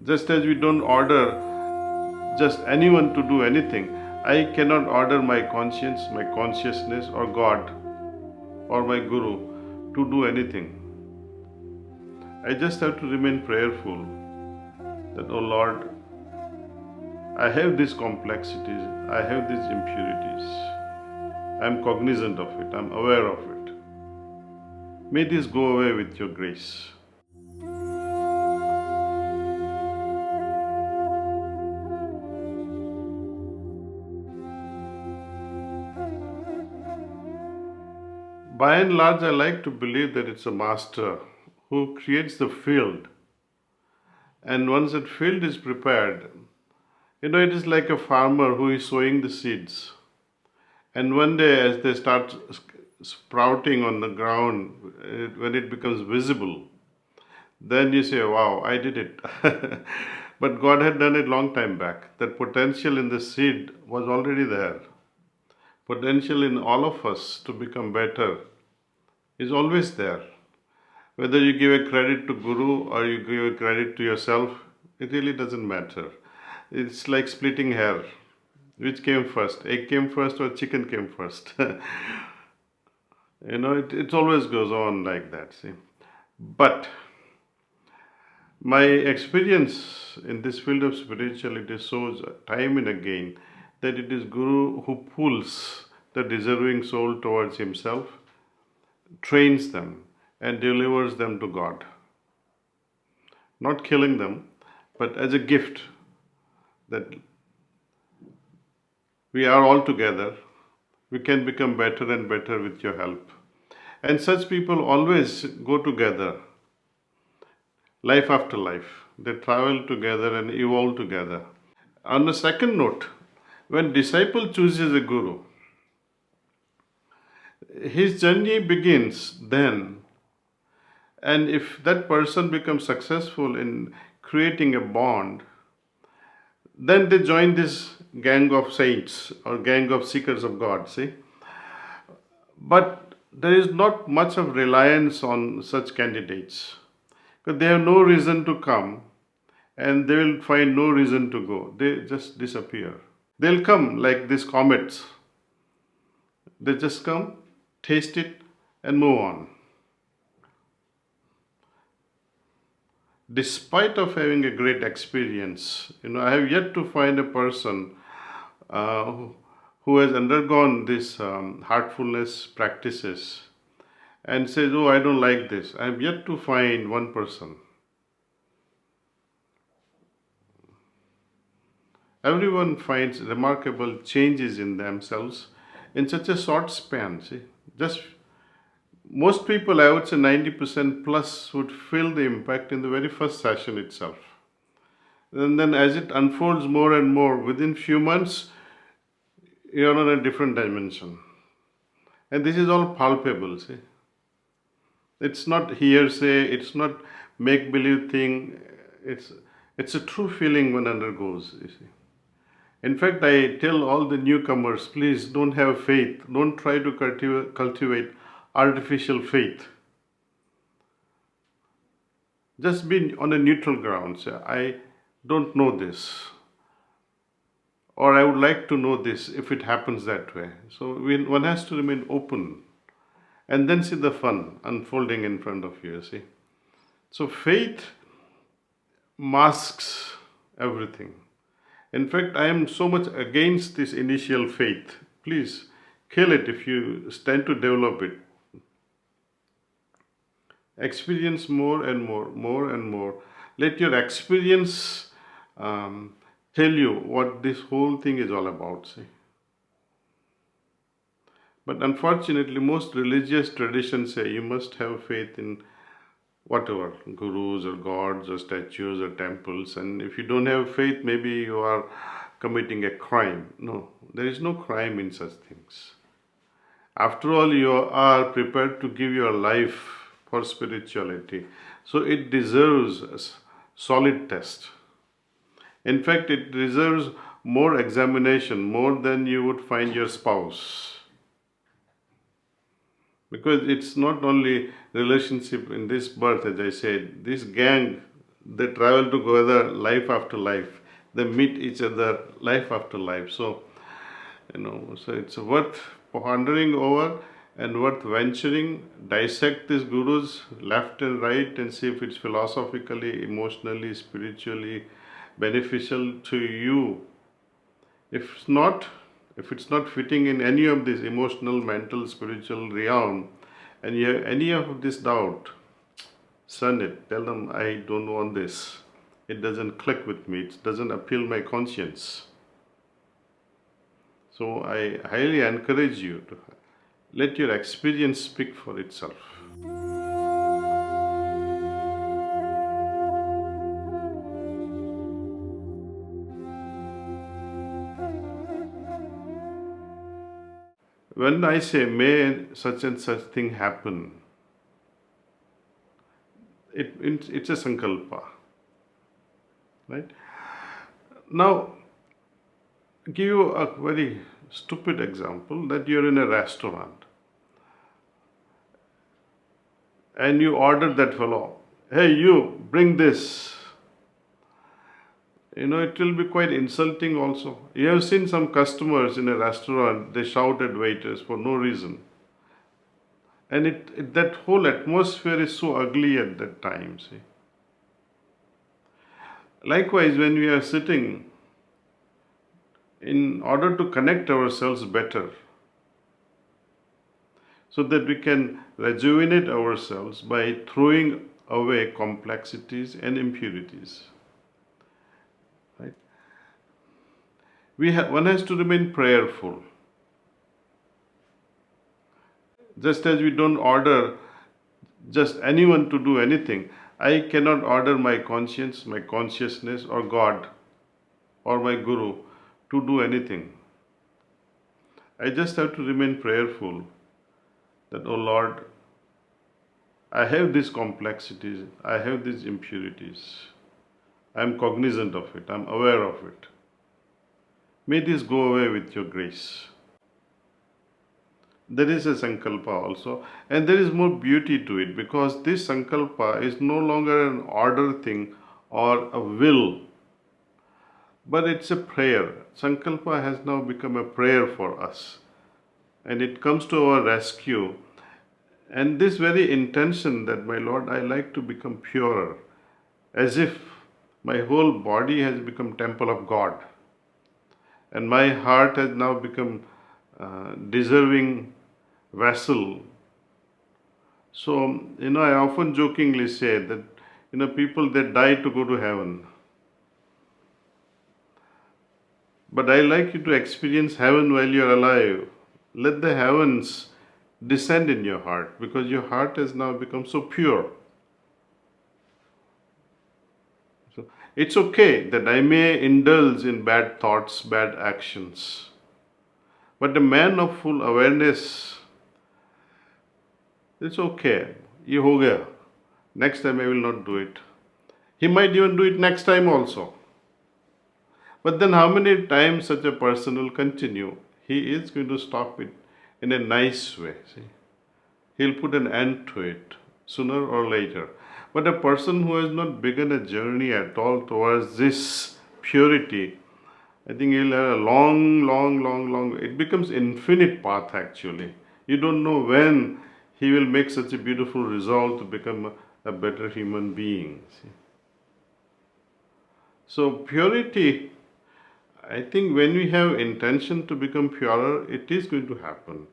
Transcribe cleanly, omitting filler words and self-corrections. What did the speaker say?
Just as we don't order just anyone to do anything, I cannot order my conscience, my consciousness, or God, or my Guru to do anything. I just have to remain prayerful that, oh Lord, I have these complexities, I have these impurities. I am cognizant of it, I am aware of it. May this go away with your grace. By and large, I like to believe that it's a master who creates the field. And once that field is prepared, it is like a farmer who is sowing the seeds. And one day, as they start sprouting on the ground, when it becomes visible, then you say, wow, I did it. But God had done it long time back. That potential in the seed was already there. Potential in all of us to become better is always there. Whether you give a credit to Guru or you give a credit to yourself, it really doesn't matter. It's like splitting hair. Which came first? Egg came first or chicken came first? It always goes on like that. See? But my experience in this field of spirituality shows time and again that it is Guru who pulls the deserving soul towards himself, trains them, and delivers them to God. Not killing them, but as a gift that we are all together. We can become better and better with your help. And such people always go together, life after life. They travel together and evolve together. On the second note, when disciple chooses a guru, his journey begins then. And if that person becomes successful in creating a bond, then they join this gang of saints or gang of seekers of God, see? But there is not much of reliance on such candidates because they have no reason to come and they will find no reason to go. They just disappear. They'll come like these comets. They just come, taste it, and move on. Despite of having a great experience, I have yet to find a person who has undergone this heartfulness practices and says, oh, I don't like this. I have yet to find one person. Everyone finds remarkable changes in themselves in such a short span. See, just most people, I would say 90% plus, would feel the impact in the very first session itself. And then as it unfolds more and more, within few months, you're on a different dimension. And this is all palpable, see. It's not hearsay, it's not make-believe thing, it's a true feeling one undergoes, you see. In fact, I tell all the newcomers, please don't have faith, don't try to cultivate artificial faith. Just be on a neutral ground. Say, I don't know this, or I would like to know this if it happens that way. So one has to remain open and then see the fun unfolding in front of you, see. So faith masks everything. In fact, I am so much against this initial faith. Please kill it if you stand to develop it. Experience more and more, more and more. Let your experience tell you what this whole thing is all about, see. But unfortunately, most religious traditions say you must have faith in whatever, gurus or gods or statues or temples. And if you don't have faith, maybe you are committing a crime. No, there is no crime in such things. After all, you are prepared to give your life for spirituality. So it deserves a solid test. In fact, it deserves more examination, more than you would find your spouse. Because it's not only relationship in this birth, as I said, this gang, They travel together life after life. They meet each other life after life. So, so it's worth pondering over and worth venturing, dissect these gurus left and right and see if it's philosophically, emotionally, spiritually beneficial to you. If it's not, if it's not fitting in any of this emotional, mental, spiritual realm, and you have any of this doubt, shun it. Tell them, I don't want this. It doesn't click with me. It doesn't appeal my conscience. So I highly encourage you to let your experience speak for itself. When I say, may such and such thing happen, it's a Sankalpa. Right? Now, give you a very stupid example that you're in a restaurant and you order that fellow, hey, you, bring this. It will be quite insulting also. You have seen some customers in a restaurant, they shout at waiters for no reason. And that whole atmosphere is so ugly at that time, see. Likewise, when we are sitting, in order to connect ourselves better, so that we can rejuvenate ourselves by throwing away complexities and impurities. Right? One has to remain prayerful. Just as we don't order just anyone to do anything, I cannot order my conscience, my consciousness, or God, or my Guru to do anything. I just have to remain prayerful that, oh Lord, I have these complexities, I have these impurities. I am cognizant of it, I am aware of it. May this go away with your grace. There is a Sankalpa also, and there is more beauty to it because this Sankalpa is no longer an order thing or a will, but it's a prayer. Sankalpa has now become a prayer for us, and it comes to our rescue. And this very intention that, my Lord, I like to become purer, as if my whole body has become temple of God, and my heart has now become deserving vessel. So, I often jokingly say that, people, they die to go to heaven. But I like you to experience heaven while you're alive. Let the heavens descend in your heart because your heart has now become so pure. So, it's okay that I may indulge in bad thoughts, bad actions. But a man of full awareness, it's okay. Ye ho gaya. Next time I will not do it. He might even do it next time also. But then how many times such a person will continue? He is going to stop it in a nice way. See? He'll put an end to it sooner or later. But a person who has not begun a journey at all towards this purity, I think he'll have a long, it becomes infinite path actually. You don't know when he will make such a beautiful resolve to become a better human being. See? So purity, I think when we have intention to become purer, it is going to happen.